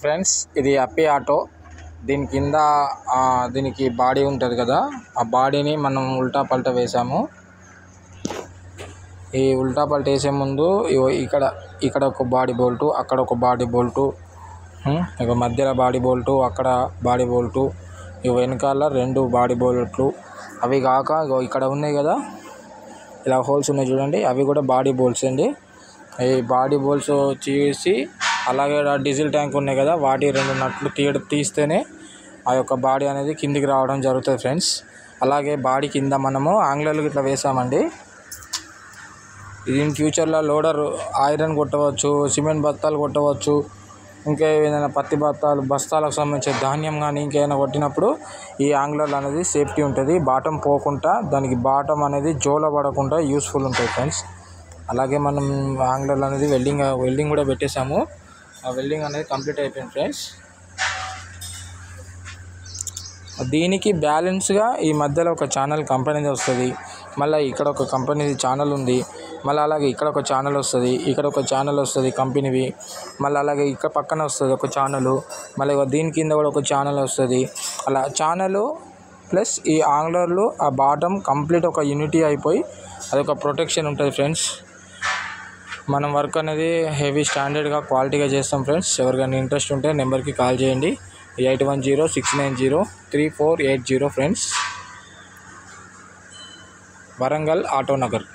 Friends, ఇది అప్పి auto. దీని కింద దీనికి బాడీ ఉంటుంది కదా, ఆ బాడీని మనం ఉల్టా పల్టా వేసాము. ఈ ఉల్టా పల్టా వేసే ముందు ఇక్కడ ఒక బాడీ బోల్టు, అక్కడ ఒక బాడీ బోల్టు, ఇక మధ్యలో బాడీ బోల్టు, అక్కడ బాడీ బోల్టు, ఇవి వెనకాల 2 బాడీ బోల్ట్లు. అవి కాక ఇక్కడ ఉన్నాయి కదా, ఇలా హోల్స్ ఉన్నాయి చూడండి, అవి కూడా బాడీ బోల్ట్స్ అండి. ఈ బాడీ బోల్ట్స్ చేసి అలాగే డీజిల్ ట్యాంక్ ఉన్నాయి కదా, వాటి 2 నట్లు తీస్తేనే ఆ యొక్క బాడీ అనేది కిందికి రావడం జరుగుతుంది ఫ్రెండ్స్. అలాగే బాడీ కింద మనము ఆంగ్లర్లు ఇట్లా వేసామండి. దీని ఫ్యూచర్లో లోడర్ ఐరన్ కొట్టవచ్చు, సిమెంట్ బస్తాలు కొట్టవచ్చు, ఇంకా ఏదైనా పత్తి బస్తాలకు సంబంధించిన ధాన్యం కానీ ఇంకేమైనా కొట్టినప్పుడు ఈ ఆంగ్లర్లు అనేది సేఫ్టీ ఉంటుంది. బాటం పోకుండా, దానికి బాటం అనేది జోల పడకుండా యూస్ఫుల్ ఉంటుంది ఫ్రెండ్స్. అలాగే మనం ఆంగ్లర్లు అనేది వెల్డింగ్ కూడా పెట్టేసాము. ఆ వెల్డింగ్ అనేది కంప్లీట్ అయిపోయింది ఫ్రెండ్స్. దీనికి బ్యాలెన్స్గా ఈ మధ్యలో ఒక ఛానల్ కంపెనీది వస్తుంది, మళ్ళీ ఇక్కడ ఒక కంపెనీది ఛానల్ ఉంది, మళ్ళీ అలాగే ఇక్కడ ఒక ఛానల్ వస్తుంది, ఇక్కడ ఒక ఛానల్ వస్తుంది కంపెనీవి, మళ్ళీ అలాగే ఇక్కడ పక్కన వస్తుంది ఒక ఛానల్, మళ్ళీ దీని కింద కూడా ఒక ఛానల్ వస్తుంది. అలా ఛానల్ ప్లస్ ఈ ఆంగ్లర్లు ఆ బాటం కంప్లీట్ ఒక యూనిటీ అయిపోయి అదొక ప్రొటెక్షన్ ఉంటుంది ఫ్రెండ్స్. మనం వర్క్ అనేది హెవీ స్టాండర్డ్గా క్వాలిటీగా చేస్తాం ఫ్రెండ్స్. ఎవరికైనా ఇంట్రెస్ట్ ఉంటే నెంబర్కి కాల్ చేయండి, 8106903480 ఫ్రెండ్స్. వరంగల్ ఆటో నగర్.